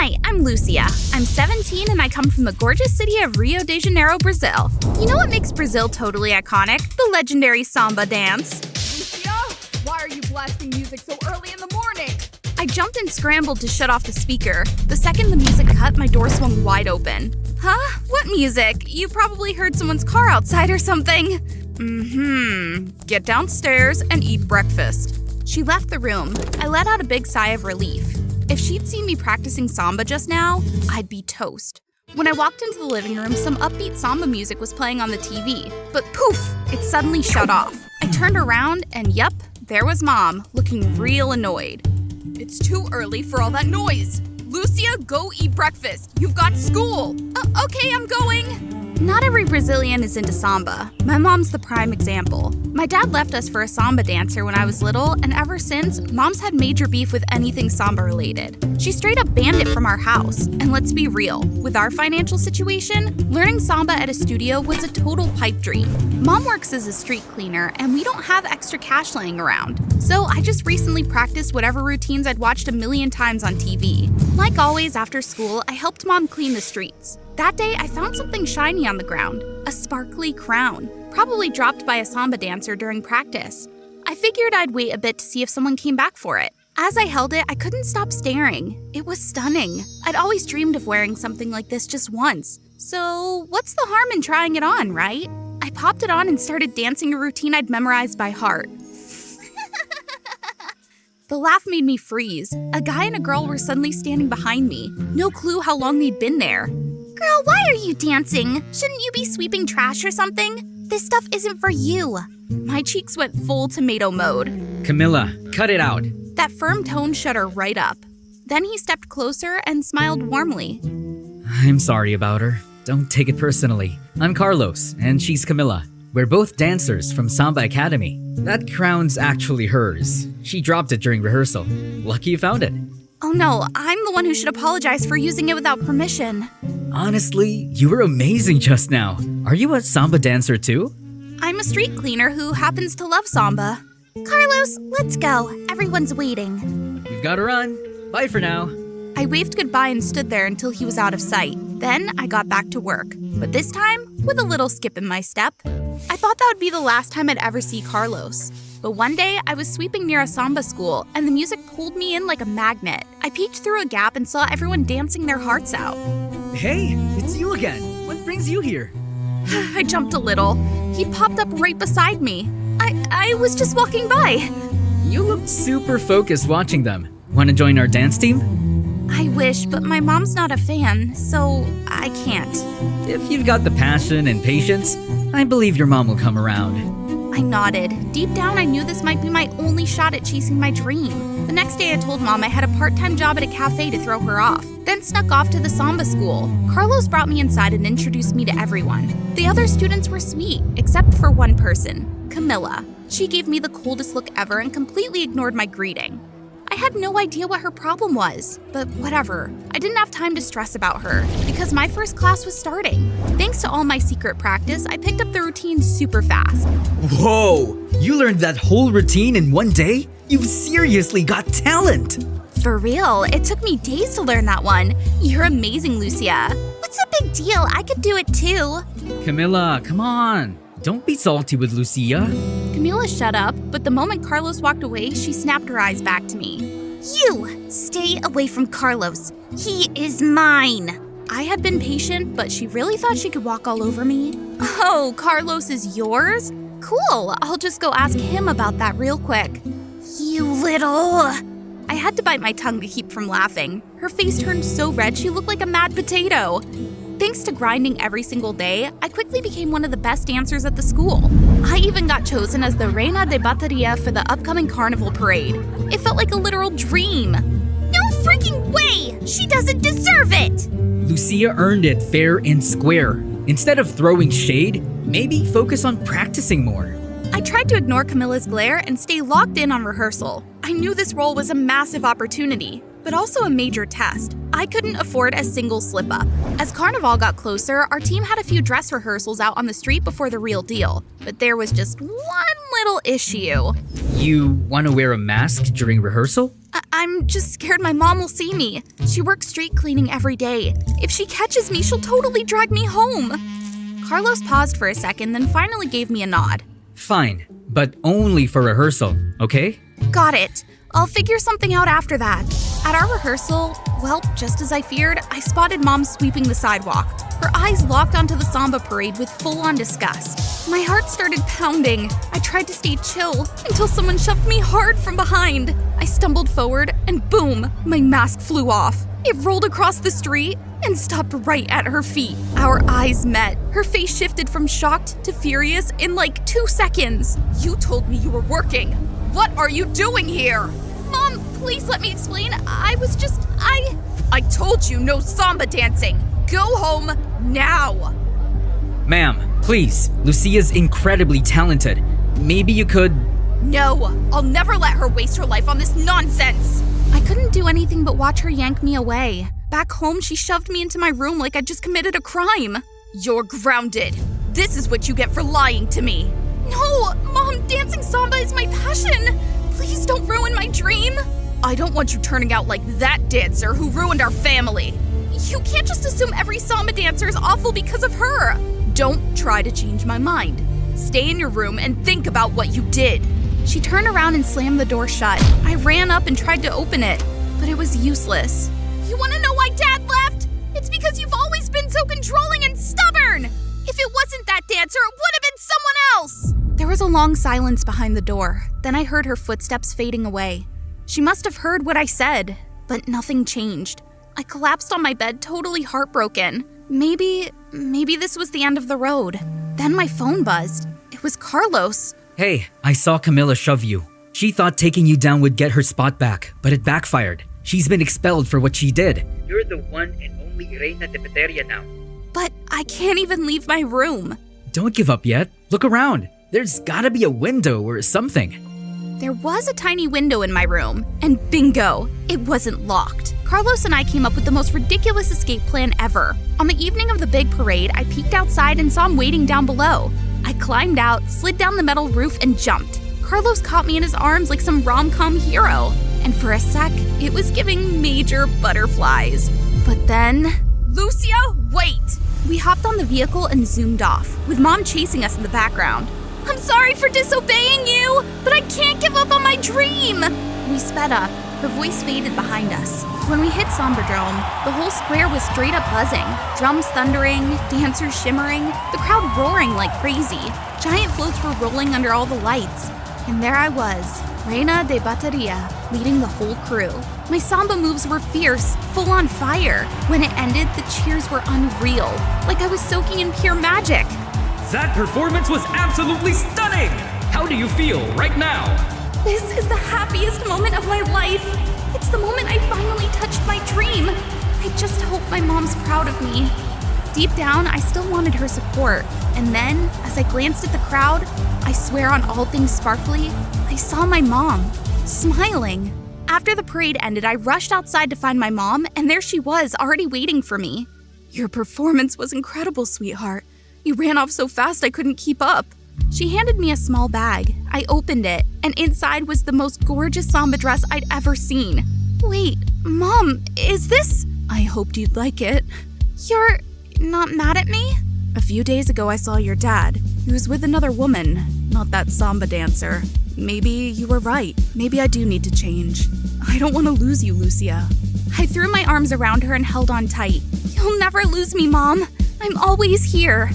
Hi, I'm Lucia. I'm 17 and I come from the gorgeous city of Rio de Janeiro, Brazil. You know what makes Brazil totally iconic? The legendary samba dance. Lucia, why are you blasting music so early in the morning? I jumped and scrambled to shut off the speaker. The second the music cut, my door swung wide open. Huh? What music? You probably heard someone's car outside or something. Get downstairs and eat breakfast. She left the room. I let out a big sigh of relief. If she'd seen me practicing samba just now, I'd be toast. When I walked into the living room, some upbeat samba music was playing on the TV. But poof, it suddenly shut off. I turned around and yup, there was Mom, looking real annoyed. It's too early for all that noise. Lucia, go eat breakfast. You've got school. Okay, I'm going. Not every Brazilian is into samba. My mom's the prime example. My dad left us for a samba dancer when I was little, and ever since, Mom's had major beef with anything samba related. She straight up banned it from our house. And let's be real, with our financial situation, learning samba at a studio was a total pipe dream. Mom works as a street cleaner, and we don't have extra cash laying around. So I just recently practiced whatever routines I'd watched a million times on TV. Like always, after school, I helped Mom clean the streets. That day, I found something shiny on the ground, a sparkly crown, probably dropped by a samba dancer during practice. I figured I'd wait a bit to see if someone came back for it. As I held it, I couldn't stop staring. It was stunning. I'd always dreamed of wearing something like this just once. So what's the harm in trying it on, right? I popped it on and started dancing a routine I'd memorized by heart. The laugh made me freeze. A guy and a girl were suddenly standing behind me. No clue how long they'd been there. Girl, why are you dancing? Shouldn't you be sweeping trash or something? This stuff isn't for you. My cheeks went full tomato mode. Camilla, cut it out. That firm tone shut her right up. Then he stepped closer and smiled warmly. I'm sorry about her. Don't take it personally. I'm Carlos, and she's Camilla. We're both dancers from Samba Academy. That crown's actually hers. She dropped it during rehearsal. Lucky you found it. Oh no, I'm the one who should apologize for using it without permission. Honestly, you were amazing just now. Are you a samba dancer too? I'm a street cleaner who happens to love samba. Carlos, let's go. Everyone's waiting. We've got to run. Bye for now. I waved goodbye and stood there until he was out of sight. Then I got back to work, but this time with a little skip in my step. I thought that would be the last time I'd ever see Carlos. But one day, I was sweeping near a samba school, and the music pulled me in like a magnet. I peeked through a gap and saw everyone dancing their hearts out. Hey, it's you again. What brings you here? I jumped a little. He popped up right beside me. I was just walking by. You looked super focused watching them. Want to join our dance team? I wish, but my mom's not a fan, so I can't. If you've got the passion and patience, I believe your mom will come around. I nodded. Deep down, I knew this might be my only shot at chasing my dream. The next day, I told Mom I had a part-time job at a cafe to throw her off, then snuck off to the samba school. Carlos brought me inside and introduced me to everyone. The other students were sweet, except for one person, Camilla. She gave me the coldest look ever and completely ignored my greeting. I had no idea what her problem was, but whatever. I didn't have time to stress about her, because my first class was starting. Thanks to all my secret practice, I picked up the routine super fast. Whoa! You learned that whole routine in one day? You've seriously got talent! For real, it took me days to learn that one. You're amazing, Lucia. What's the big deal? I could do it too. Camilla, come on. Don't be salty with Lucia. Camila shut up, but the moment Carlos walked away, she snapped her eyes back to me. You! Stay away from Carlos. He is mine! I had been patient, but she really thought she could walk all over me. Oh, Carlos is yours? Cool, I'll just go ask him about that real quick. You little... I had to bite my tongue to keep from laughing. Her face turned so red she looked like a mad potato. Thanks to grinding every single day, I quickly became one of the best dancers at the school. I even got chosen as the Reina de Bateria for the upcoming carnival parade. It felt like a literal dream. No freaking way! She doesn't deserve it! Lucia earned it fair and square. Instead of throwing shade, maybe focus on practicing more. I tried to ignore Camilla's glare and stay locked in on rehearsal. I knew this role was a massive opportunity, but also a major test. I couldn't afford a single slip-up. As Carnival got closer, our team had a few dress rehearsals out on the street before the real deal. But there was just one little issue. You want to wear a mask during rehearsal? I'm just scared my mom will see me. She works street cleaning every day. If she catches me, she'll totally drag me home. Carlos paused for a second, then finally gave me a nod. Fine, but only for rehearsal, okay? Got it. I'll figure something out after that. At our rehearsal, well, just as I feared, I spotted Mom sweeping the sidewalk. Her eyes locked onto the samba parade with full-on disgust. My heart started pounding. I tried to stay chill until someone shoved me hard from behind. I stumbled forward and boom, my mask flew off. It rolled across the street and stopped right at her feet. Our eyes met. Her face shifted from shocked to furious in like 2 seconds. You told me you were working. What are you doing here? Mom, please let me explain. I told you no samba dancing. Go home now. Ma'am, please. Lucia's incredibly talented. Maybe you could... No, I'll never let her waste her life on this nonsense. I couldn't do anything but watch her yank me away. Back home, she shoved me into my room like I'd just committed a crime. You're grounded. This is what you get for lying to me. No, Mom, dancing samba is my passion. Please don't ruin my dream. I don't want you turning out like that dancer who ruined our family. You can't just assume every samba dancer is awful because of her. Don't try to change my mind. Stay in your room and think about what you did. She turned around and slammed the door shut. I ran up and tried to open it, but it was useless. You want to know why Dad left? It's because you've always been so controlling and stubborn. If it wasn't that dancer, it would have been someone else. There was a long silence behind the door. Then I heard her footsteps fading away. She must have heard what I said, but nothing changed. I collapsed on my bed, totally heartbroken. Maybe this was the end of the road. Then my phone buzzed. It was Carlos. Hey, I saw Camilla shove you. She thought taking you down would get her spot back, but it backfired. She's been expelled for what she did. You're the one and only Reina de Peteria now. But I can't even leave my room. Don't give up yet. Look around. There's gotta be a window or something. There was a tiny window in my room, and bingo, it wasn't locked. Carlos and I came up with the most ridiculous escape plan ever. On the evening of the big parade, I peeked outside and saw him waiting down below. I climbed out, slid down the metal roof, and jumped. Carlos caught me in his arms like some rom-com hero. And for a sec, it was giving major butterflies. But then... Lucia, wait! We hopped on the vehicle and zoomed off, with Mom chasing us in the background. I'm sorry for disobeying you, but I can't give up on my dream! We sped up. Her voice faded behind us. When we hit Somberdrome, the whole square was straight up buzzing. Drums thundering, dancers shimmering, the crowd roaring like crazy. Giant floats were rolling under all the lights. And there I was, Reina de Bateria, leading the whole crew. My samba moves were fierce, full on fire. When it ended, the cheers were unreal, like I was soaking in pure magic. That performance was absolutely stunning! How do you feel right now? This is the happiest moment of my life. It's the moment I finally touched my dream. I just hope my mom's proud of me. Deep down, I still wanted her support. And then, as I glanced at the crowd, I swear on all things sparkly, I saw my mom, smiling. After the parade ended, I rushed outside to find my mom, and there she was, already waiting for me. Your performance was incredible, sweetheart. You ran off so fast I couldn't keep up. She handed me a small bag. I opened it, and inside was the most gorgeous samba dress I'd ever seen. Wait, Mom, is this? I hoped you'd like it. You're not mad at me? A few days ago I saw your dad. He was with another woman, not that samba dancer. Maybe you were right. Maybe I do need to change. I don't want to lose you, Lucia. I threw my arms around her and held on tight. You'll never lose me, Mom. I'm always here.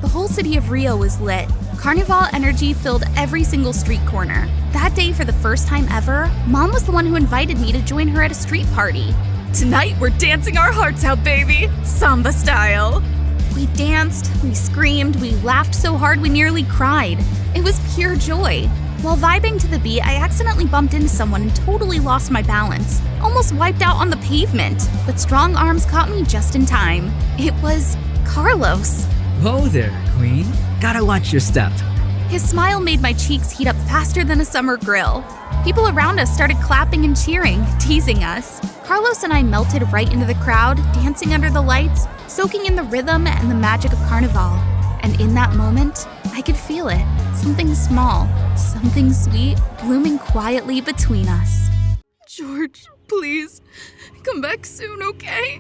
The whole city of Rio was lit. Carnival energy filled every single street corner. That day, for the first time ever, Mom was the one who invited me to join her at a street party. Tonight, we're dancing our hearts out, baby. Samba style. We danced, we screamed, we laughed so hard we nearly cried. It was pure joy. While vibing to the beat, I accidentally bumped into someone and totally lost my balance. Almost wiped out on the pavement, but strong arms caught me just in time. It was Carlos. Whoa there, Queen. Gotta watch your step. His smile made my cheeks heat up faster than a summer grill. People around us started clapping and cheering, teasing us. Carlos and I melted right into the crowd, dancing under the lights, soaking in the rhythm and the magic of Carnival. And in that moment, I could feel it. Something small, something sweet, blooming quietly between us. George, please, come back soon, okay?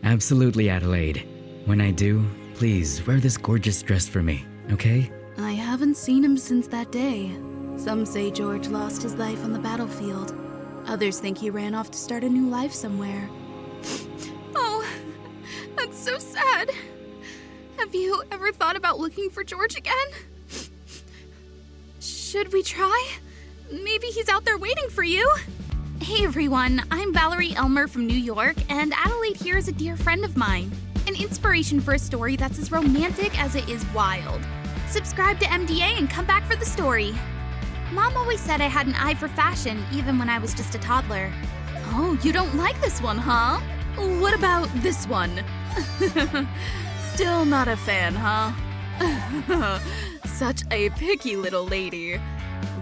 Absolutely, Adelaide. When I do, please wear this gorgeous dress for me, okay? I haven't seen him since that day. Some say George lost his life on the battlefield. Others think he ran off to start a new life somewhere. Oh, that's so sad. Have you ever thought about looking for George again? Should we try? Maybe he's out there waiting for you. Hey everyone, I'm Valerie Elmer from New York, and Adelaide here is a dear friend of mine. An inspiration for a story that's as romantic as it is wild. Subscribe to MDA and come back for the story. Mom always said I had an eye for fashion, even when I was just a toddler. Oh, you don't like this one, huh? What about this one? Still not a fan, huh? Such a picky little lady.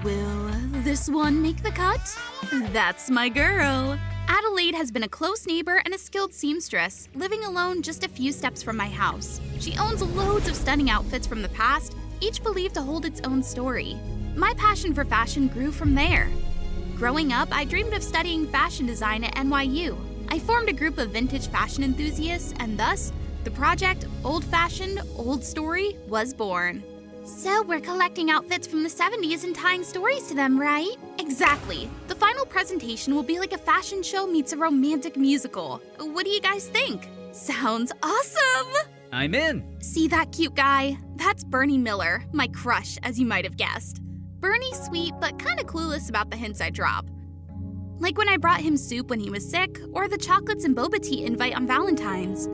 Will this one make the cut? That's my girl. Adelaide has been a close neighbor and a skilled seamstress, living alone just a few steps from my house. She owns loads of stunning outfits from the past, each believed to hold its own story. My passion for fashion grew from there. Growing up, I dreamed of studying fashion design at NYU. I formed a group of vintage fashion enthusiasts, and thus, the project Old Fashioned, Old Story was born. So we're collecting outfits from the 70s and tying stories to them, right? Exactly. The final presentation will be like a fashion show meets a romantic musical. What do you guys think? Sounds awesome! I'm in! See that cute guy? That's Bernie Miller, my crush, as you might have guessed. Bernie's sweet, but kinda clueless about the hints I drop. Like when I brought him soup when he was sick, or the chocolates and boba tea invite on Valentine's.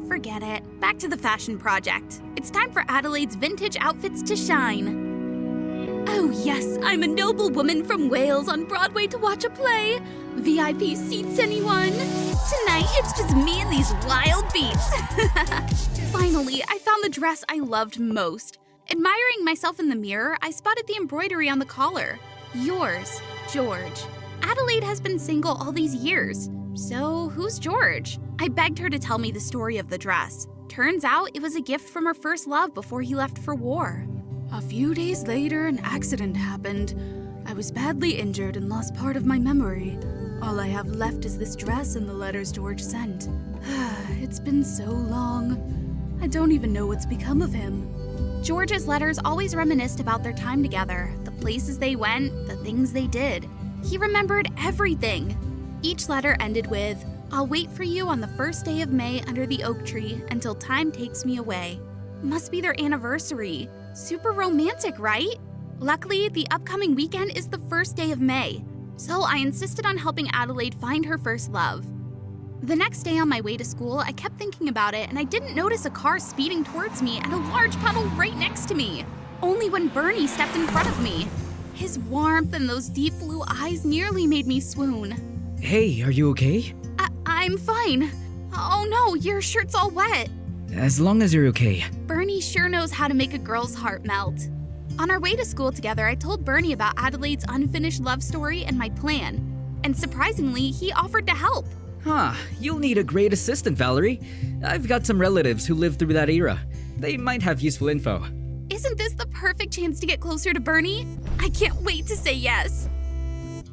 Forget it. Back to the fashion project. It's time for Adelaide's vintage outfits to shine. Oh yes, I'm a noble woman from Wales on Broadway to watch a play. VIP seats, anyone? Tonight, it's just me and these wild beats. Finally, I found the dress I loved most. Admiring myself in the mirror, I spotted the embroidery on the collar. Yours, George. Adelaide has been single all these years. So, who's George? I begged her to tell me the story of the dress. Turns out it was a gift from her first love before he left for war. A few days later, an accident happened. I was badly injured and lost part of my memory. All I have left is this dress and the letters George sent. It's been so long. I don't even know what's become of him. George's letters always reminisced about their time together, the places they went, the things they did. He remembered everything. Each letter ended with, "I'll wait for you on the first day of May under the oak tree until time takes me away." Must be their anniversary. Super romantic, right? Luckily, the upcoming weekend is the first day of May, so I insisted on helping Adelaide find her first love. The next day on my way to school, I kept thinking about it and I didn't notice a car speeding towards me and a large puddle right next to me. Only when Bernie stepped in front of me. His warmth and those deep blue eyes nearly made me swoon. Hey, are you okay? I'm fine. Oh no, your shirt's all wet. As long as you're okay. Bernie sure knows how to make a girl's heart melt. On our way to school together, I told Bernie about Adelaide's unfinished love story and my plan. And surprisingly, he offered to help. Huh, you'll need a great assistant, Valerie. I've got some relatives who lived through that era. They might have useful info. Isn't this the perfect chance to get closer to Bernie? I can't wait to say yes.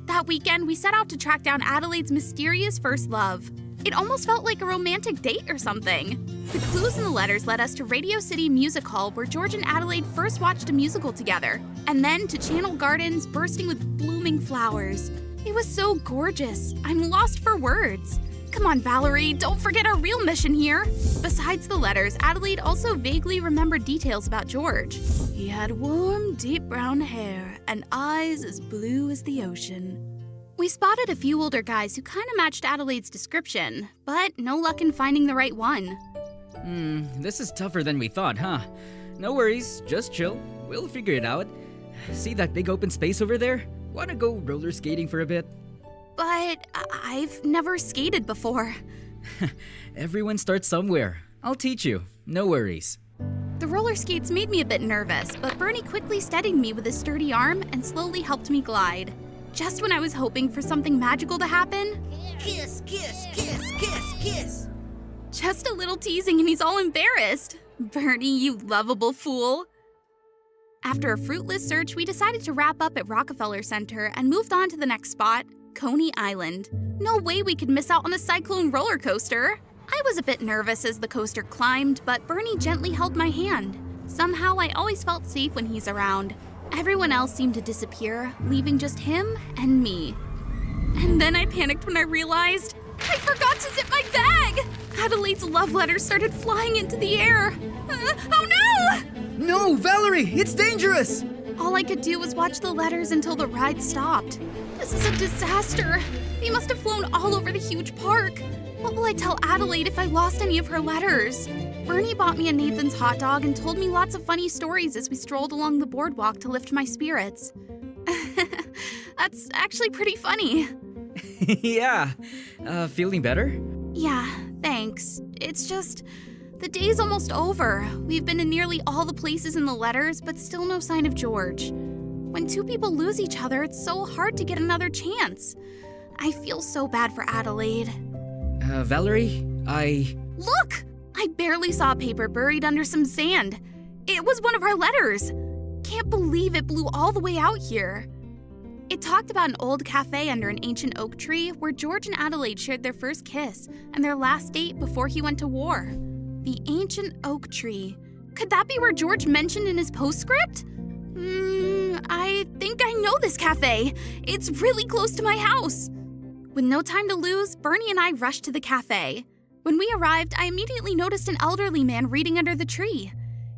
That weekend, we set out to track down Adelaide's mysterious first love. It almost felt like a romantic date or something. The clues in the letters led us to Radio City Music Hall, where George and Adelaide first watched a musical together, and then to Channel Gardens bursting with blooming flowers. It was so gorgeous. I'm lost for words. Come on, Valerie, don't forget our real mission here. Besides the letters, Adelaide also vaguely remembered details about George. He had warm, deep brown hair and eyes as blue as the ocean. We spotted a few older guys who kind of matched Adelaide's description, but no luck in finding the right one. This is tougher than we thought, huh? No worries, just chill. We'll figure it out. See that big open space over there? Wanna go roller skating for a bit? But I've never skated before. Everyone starts somewhere. I'll teach you. No worries. The roller skates made me a bit nervous, but Bernie quickly steadied me with his sturdy arm and slowly helped me glide. Just when I was hoping for something magical to happen... Kiss, kiss, kiss, kiss, kiss. Just a little teasing and he's all embarrassed. Bernie, you lovable fool. After a fruitless search, we decided to wrap up at Rockefeller Center and moved on to the next spot, Coney Island. No way we could miss out on the Cyclone roller coaster. I was a bit nervous as the coaster climbed, but Bernie gently held my hand. Somehow, I always felt safe when he's around. Everyone else seemed to disappear, leaving just him and me. And then I panicked when I realized I forgot to zip my bag! Adelaide's love letter started flying into the air. Oh no! No, Valerie, it's dangerous! All I could do was watch the letters until the ride stopped. This is a disaster. They must have flown all over the huge park. What will I tell Adelaide if I lost any of her letters? Bernie bought me a Nathan's hot dog and told me lots of funny stories as we strolled along the boardwalk to lift my spirits. That's actually pretty funny. Yeah. Feeling better? Yeah, thanks. It's just, the day's almost over. We've been to nearly all the places in the letters, but still no sign of George. When two people lose each other, it's so hard to get another chance. I feel so bad for Adelaide. Valerie, Look! I barely saw a paper buried under some sand. It was one of our letters. Can't believe it blew all the way out here. It talked about an old cafe under an ancient oak tree where George and Adelaide shared their first kiss and their last date before he went to war. The ancient oak tree. Could that be where George mentioned in his postscript? I think I know this cafe. It's really close to my house. With no time to lose, Bernie and I rushed to the cafe. When we arrived, I immediately noticed an elderly man reading under the tree.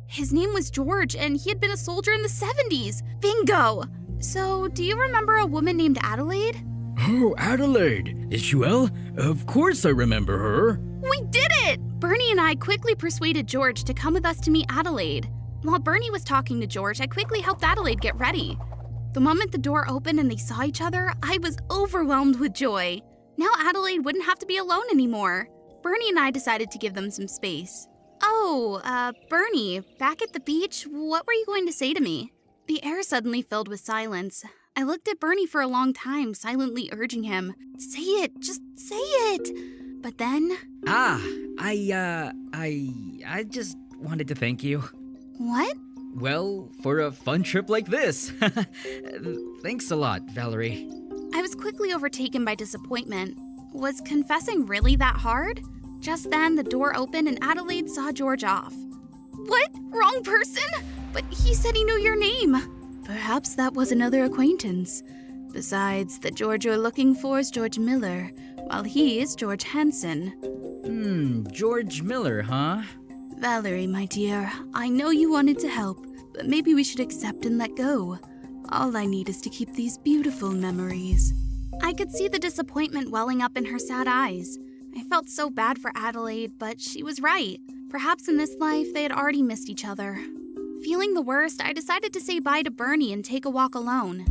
His name was George, and he had been a soldier in the 70s. Bingo! So, do you remember a woman named Adelaide? Oh, Adelaide. Is she well? Of course I remember her. We did it! Bernie and I quickly persuaded George to come with us to meet Adelaide. While Bernie was talking to George, I quickly helped Adelaide get ready. The moment the door opened and they saw each other, I was overwhelmed with joy. Now Adelaide wouldn't have to be alone anymore. Bernie and I decided to give them some space. Bernie, back at the beach, what were you going to say to me? The air suddenly filled with silence. I looked at Bernie for a long time, silently urging him, say it, just say it. But then... I just wanted to thank you. What? Well, for a fun trip like this. Thanks a lot, Valerie. I was quickly overtaken by disappointment. Was confessing really that hard? Just then, the door opened and Adelaide saw George off. What? Wrong person? But he said he knew your name. Perhaps that was another acquaintance. Besides, the George you're looking for is George Miller, while he is George Hansen. George Miller, huh? Valerie, my dear, I know you wanted to help, but maybe we should accept and let go. All I need is to keep these beautiful memories. I could see the disappointment welling up in her sad eyes. I felt so bad for Adelaide, but she was right. Perhaps in this life they had already missed each other. Feeling the worst, I decided to say bye to Bernie and take a walk alone.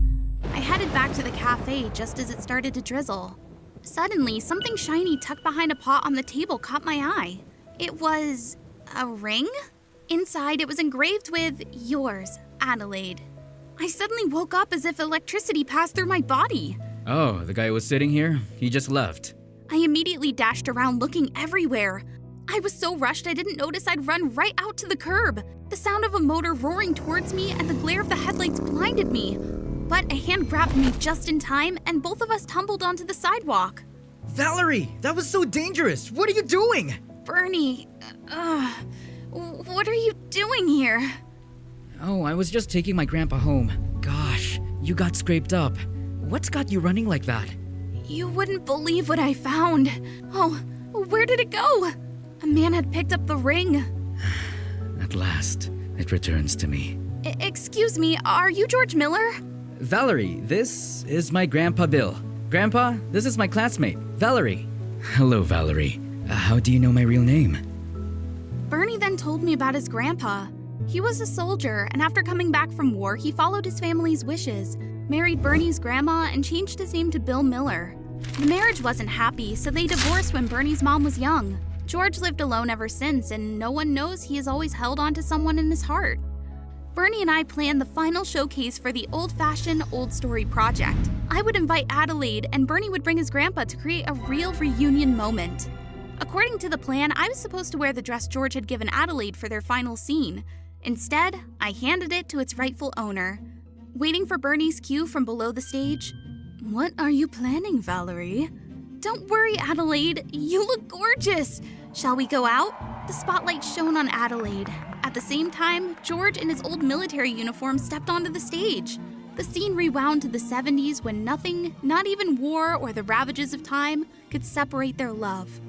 I headed back to the cafe just as it started to drizzle. Suddenly, something shiny tucked behind a pot on the table caught my eye. It was a ring? Inside, it was engraved with yours, Adelaide. I suddenly woke up as if electricity passed through my body. Oh, the guy who was sitting here? He just left. I immediately dashed around looking everywhere. I was so rushed I didn't notice I'd run right out to the curb. The sound of a motor roaring towards me and the glare of the headlights blinded me. But a hand grabbed me just in time and both of us tumbled onto the sidewalk. Valerie, that was so dangerous. What are you doing? Bernie, what are you doing here? Oh, I was just taking my grandpa home. Gosh, you got scraped up. What's got you running like that? You wouldn't believe what I found. Oh, where did it go? A man had picked up the ring. At last, it returns to me. Excuse me, are you George Miller? Valerie, this is my grandpa Bill. Grandpa, this is my classmate, Valerie. Hello, Valerie. How do you know my real name? Bernie then told me about his grandpa. He was a soldier, and after coming back from war, he followed his family's wishes, married Bernie's grandma, and changed his name to Bill Miller. The marriage wasn't happy, so they divorced when Bernie's mom was young. George lived alone ever since, and no one knows he has always held on to someone in his heart. Bernie and I planned the final showcase for the old-fashioned old story project. I would invite Adelaide, and Bernie would bring his grandpa to create a real reunion moment. According to the plan, I was supposed to wear the dress George had given Adelaide for their final scene. Instead, I handed it to its rightful owner. Waiting for Bernie's cue from below the stage. What are you planning, Valerie? Don't worry, Adelaide. You look gorgeous. Shall we go out? The spotlight shone on Adelaide. At the same time, George in his old military uniform stepped onto the stage. The scene rewound to the 70s when nothing, not even war or the ravages of time, could separate their love.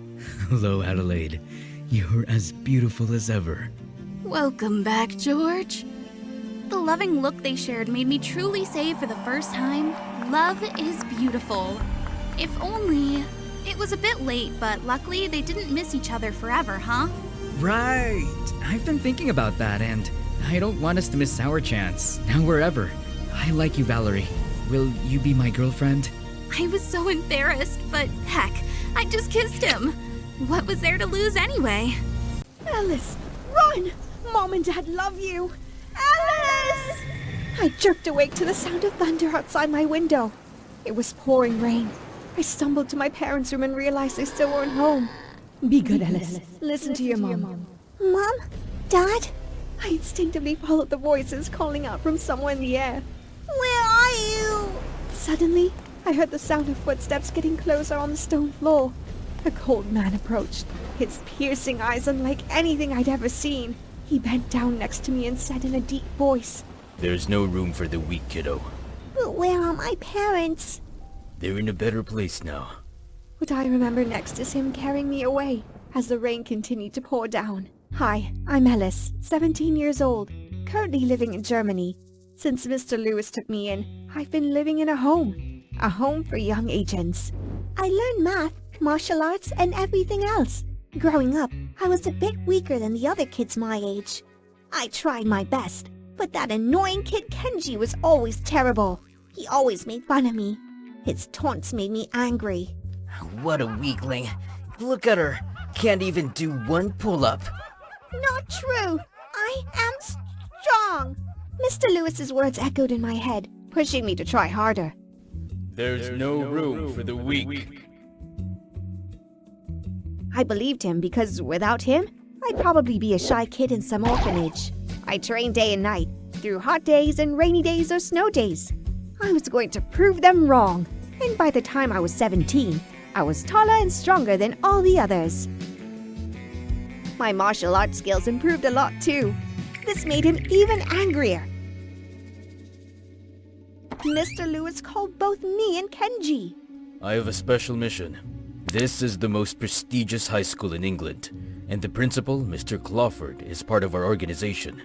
Hello, Adelaide. You're as beautiful as ever. Welcome back, George. The loving look they shared made me truly say for the first time, love is beautiful. If only... It was a bit late, but luckily they didn't miss each other forever, huh? Right. I've been thinking about that, and I don't want us to miss our chance, now or ever. I like you, Valerie. Will you be my girlfriend? I was so embarrassed, but heck, I just kissed him. What was there to lose anyway? Alice, run! Mom and Dad love you. Alice! I jerked awake to the sound of thunder outside my window. It was pouring rain. I stumbled to my parents' room and realized they still weren't home. Be good, Alice. Listen to your mom. Mom? Dad? I instinctively followed the voices calling out from somewhere in the air. Where are you? Suddenly, I heard the sound of footsteps getting closer on the stone floor. A cold man approached, his piercing eyes unlike anything I'd ever seen. He bent down next to me and said in a deep voice, There's no room for the weak, kiddo. But where are my parents? They're in a better place now. What I remember next is him carrying me away as the rain continued to pour down. Hi, I'm Alice, 17 years old, currently living in Germany. Since Mr. Lewis took me in, I've been living in a home for young agents. I learned math, martial arts, and everything else. Growing up, I was a bit weaker than the other kids my age. I tried my best, but that annoying kid Kenji was always terrible. He always made fun of me. His taunts made me angry. What a weakling. Look at her. Can't even do one pull-up. Not true. I am strong. Mr. Lewis's words echoed in my head, pushing me to try harder. There's no room for the weak. I believed him because without him, I'd probably be a shy kid in some orphanage. I trained day and night, through hot days and rainy days or snow days. I was going to prove them wrong, and by the time I was 17, I was taller and stronger than all the others. My martial arts skills improved a lot too. This made him even angrier. Mr. Lewis called both me and Kenji. I have a special mission. This is the most prestigious high school in England, and the principal, Mr. Clawford, is part of our organization.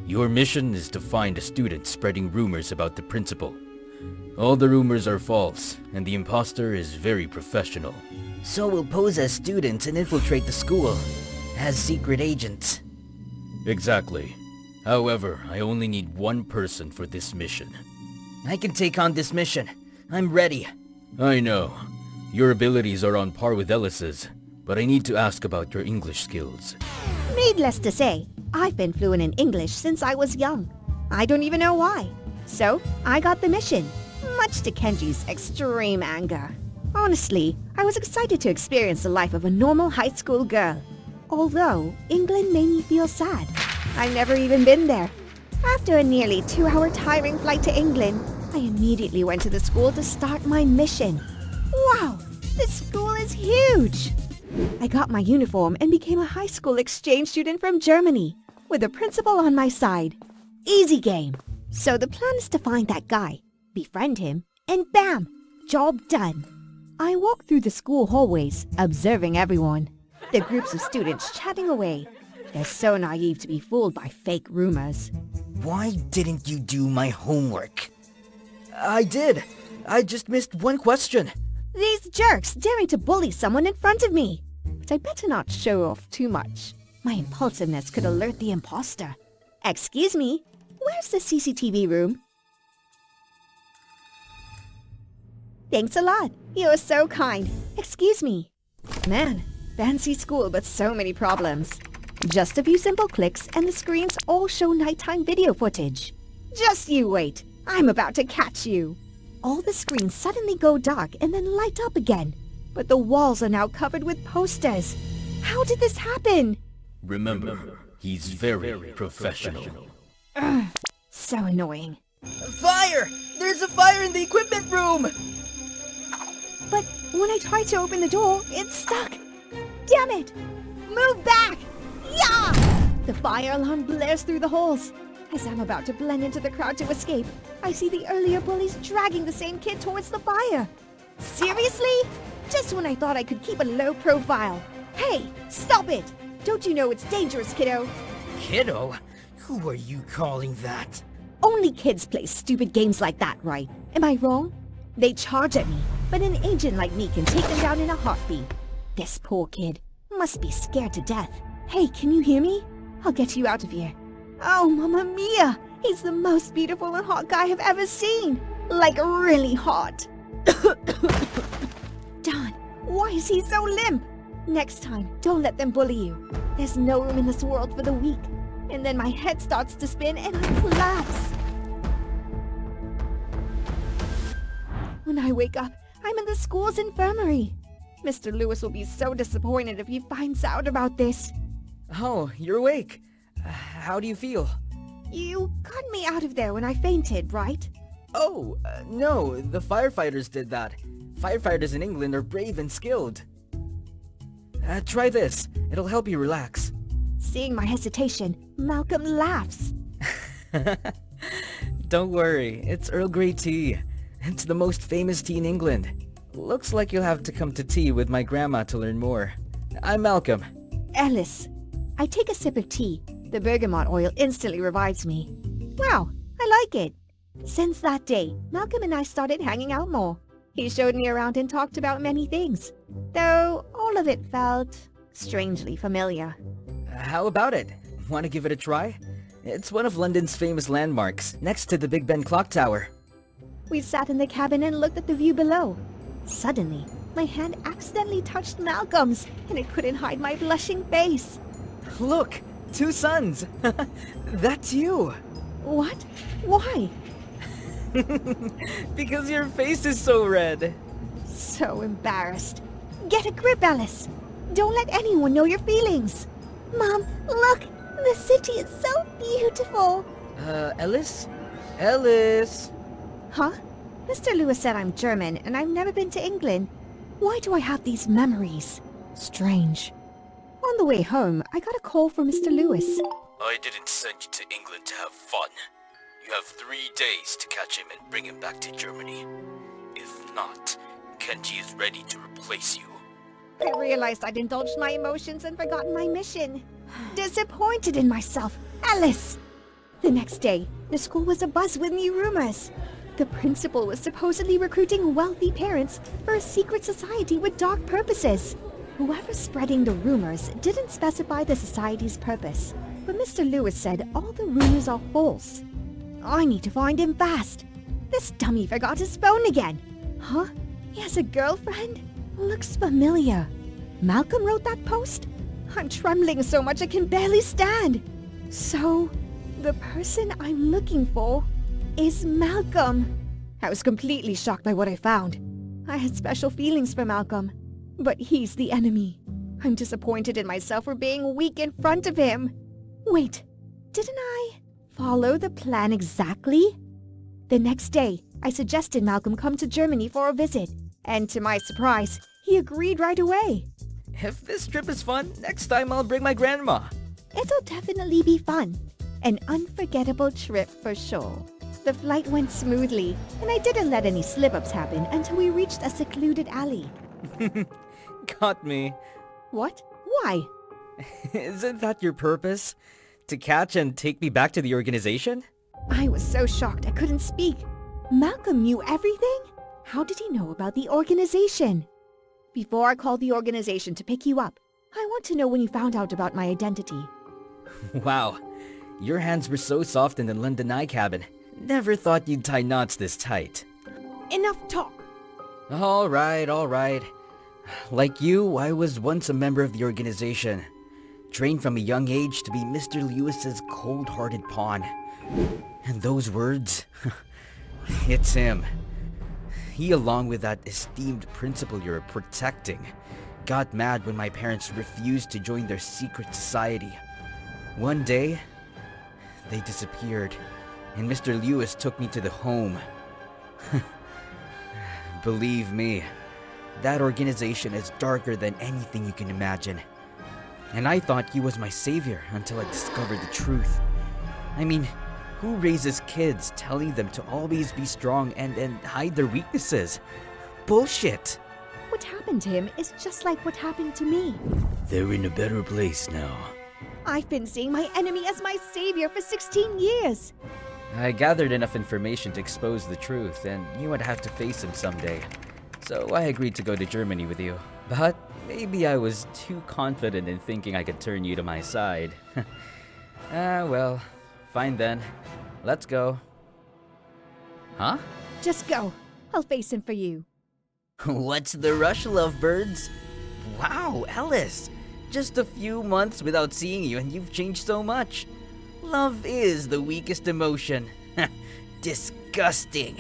Your mission is to find a student spreading rumors about the principal. All the rumors are false, and the imposter is very professional. So we'll pose as students and infiltrate the school as secret agents. Exactly. However, I only need one person for this mission. I can take on this mission. I'm ready. I know. Your abilities are on par with Ellis's, but I need to ask about your English skills. Needless to say, I've been fluent in English since I was young. I don't even know why. So, I got the mission, much to Kenji's extreme anger. Honestly, I was excited to experience the life of a normal high school girl. Although, England made me feel sad. I've never even been there. After a nearly 2-hour tiring flight to England, I immediately went to the school to start my mission. Wow, this school is huge! I got my uniform and became a high school exchange student from Germany, with the principal on my side. Easy game. So the plan is to find that guy, befriend him, and bam! Job done. I walked through the school hallways, observing everyone. The groups of students chatting away. They're so naive to be fooled by fake rumors. Why didn't you do my homework? I did. I just missed one question. These jerks daring to bully someone in front of me. But I better not show off too much. My impulsiveness could alert the imposter. Excuse me, where's the CCTV room? Thanks a lot. You're so kind. Excuse me. Man, fancy school but so many problems. Just a few simple clicks and the screens all show nighttime video footage. Just you wait. I'm about to catch you. All the screens suddenly go dark and then light up again. But the walls are now covered with posters. How did this happen? Remember, He's very professional. So annoying. Fire! There's a fire in the equipment room! But when I tried to open the door, it's stuck. Damn it! Move back! Yeah! The fire alarm blares through the halls. As I'm about to blend into the crowd to escape, I see the earlier bullies dragging the same kid towards the fire. Seriously? Just when I thought I could keep a low profile. Hey, stop it! Don't you know it's dangerous, kiddo? Kiddo? Who are you calling that? Only kids play stupid games like that, right? Am I wrong? They charge at me, but an agent like me can take them down in a heartbeat. This poor kid must be scared to death. Hey, can you hear me? I'll get you out of here. Oh, Mamma Mia! He's the most beautiful and hot guy I've ever seen! Like, really hot! Don, why is he so limp? Next time, don't let them bully you. There's no room in this world for the weak. And then my head starts to spin and I collapse. When I wake up, I'm in the school's infirmary. Mr. Lewis will be so disappointed if he finds out about this. Oh, you're awake. How do you feel? You got me out of there when I fainted, right? Oh, no, the firefighters did that. Firefighters in England are brave and skilled. Try this. It'll help you relax. Seeing my hesitation, Malcolm laughs. Don't worry, it's Earl Grey tea. It's the most famous tea in England. Looks like you'll have to come to tea with my grandma to learn more. I'm Malcolm. Ellis. I take a sip of tea. The bergamot oil instantly revives me. Wow, I like it. Since that day, Malcolm and I started hanging out more. He showed me around and talked about many things, though all of it felt strangely familiar. How about it? Want to give it a try? It's one of London's famous landmarks, next to the Big Ben clock tower. We sat in the cabin and looked at the view below. Suddenly, my hand accidentally touched Malcolm's, and I couldn't hide my blushing face. Look! 2 suns! That's you! What? Why? Because your face is so red. So embarrassed. Get a grip, Alice. Don't let anyone know your feelings. Mom, look! The city is so beautiful. Ellis? Ellis! Huh? Mr. Lewis said I'm German and I've never been to England. Why do I have these memories? Strange. On the way home, I got a call from Mr. Lewis. I didn't send you to England to have fun. You have 3 days to catch him and bring him back to Germany. If not, Kenji is ready to replace you. I realized I'd indulged my emotions and forgotten my mission. Disappointed in myself, Alice! The next day, the school was abuzz with new rumors. The principal was supposedly recruiting wealthy parents for a secret society with dark purposes. Whoever's spreading the rumors didn't specify the society's purpose, but Mr. Lewis said all the rumors are false. I need to find him fast. This dummy forgot his phone again. Huh? He has a girlfriend? Looks familiar. Malcolm wrote that post? I'm trembling so much I can barely stand. So, the person I'm looking for is Malcolm. I was completely shocked by what I found. I had special feelings for Malcolm, but he's the enemy. I'm disappointed in myself for being weak in front of him. Wait, didn't I follow the plan exactly? The next day, I suggested Malcolm come to Germany for a visit, and to my surprise, he agreed right away. If this trip is fun, next time I'll bring my grandma. It'll definitely be fun. An unforgettable trip for sure. The flight went smoothly, and I didn't let any slip-ups happen until we reached a secluded alley. Got me. What? Why? Isn't that your purpose? To catch and take me back to the organization? I was so shocked I couldn't speak. Malcolm knew everything? How did he know about the organization? Before I called the organization to pick you up, I want to know when you found out about my identity. Wow, your hands were so soft in the London Eye cabin. Never thought you'd tie knots this tight. Enough talk. All right. Like you, I was once a member of the organization. Trained from a young age to be Mr. Lewis's cold-hearted pawn. And those words, it's him. He, along with that esteemed principal you're protecting, got mad when my parents refused to join their secret society. One day, they disappeared, and Mr. Lewis took me to the home. Believe me, that organization is darker than anything you can imagine. And I thought he was my savior until I discovered the truth. I mean, who raises kids telling them to always be strong and hide their weaknesses? Bullshit! What happened to him is just like what happened to me. They're in a better place now. I've been seeing my enemy as my savior for 16 years. I gathered enough information to expose the truth, and you would have to face him someday. So I agreed to go to Germany with you. But maybe I was too confident in thinking I could turn you to my side. Well, fine then. Let's go. Huh? Just go. I'll face him for you. What's the rush, lovebirds? Wow, Ellis! Just a few months without seeing you and you've changed so much. Love is the weakest emotion. Disgusting.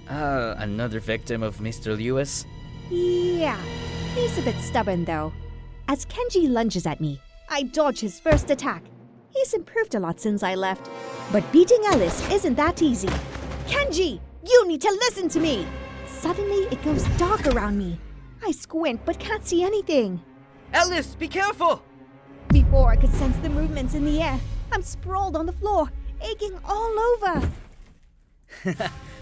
Another victim of Mr. Lewis? Yeah, he's a bit stubborn though. As Kenji lunges at me, I dodge his first attack. He's improved a lot since I left. But beating Ellis isn't that easy. Kenji, you need to listen to me! Suddenly, it goes dark around me. I squint but can't see anything. Ellis, be careful! Before I could sense the movements in the air, I'm sprawled on the floor, aching all over.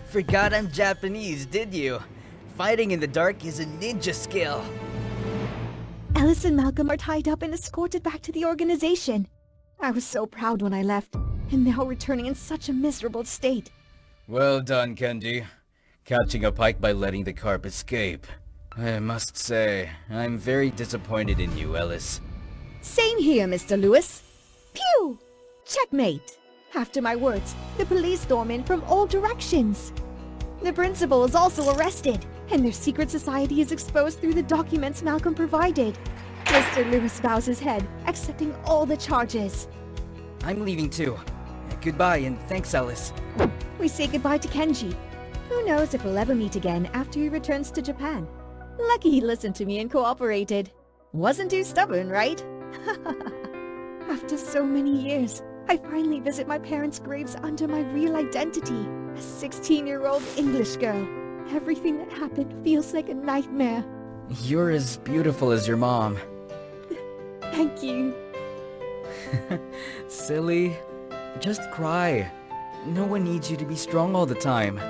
Forgot I'm Japanese, did you? Fighting in the dark is a ninja skill. Ellis and Malcolm are tied up and escorted back to the organization. I was so proud when I left, and now returning in such a miserable state. Well done, Kendi. Catching a pike by letting the carp escape. I must say, I'm very disappointed in you, Ellis. Same here, Mr. Lewis. Pew! Checkmate. After my words, the police storm in from all directions. The principal is also arrested, and their secret society is exposed through the documents Malcolm provided. Mr. Lewis bows his head, accepting all the charges. I'm leaving too. Goodbye and thanks, Ellis. We say goodbye to Kenji. Who knows if we'll ever meet again after he returns to Japan. Lucky he listened to me and cooperated. Wasn't too stubborn, right? After so many years, I finally visit my parents' graves under my real identity, a 16-year-old English girl. Everything that happened feels like a nightmare. You're as beautiful as your mom. Thank you. Silly. Just cry. No one needs you to be strong all the time.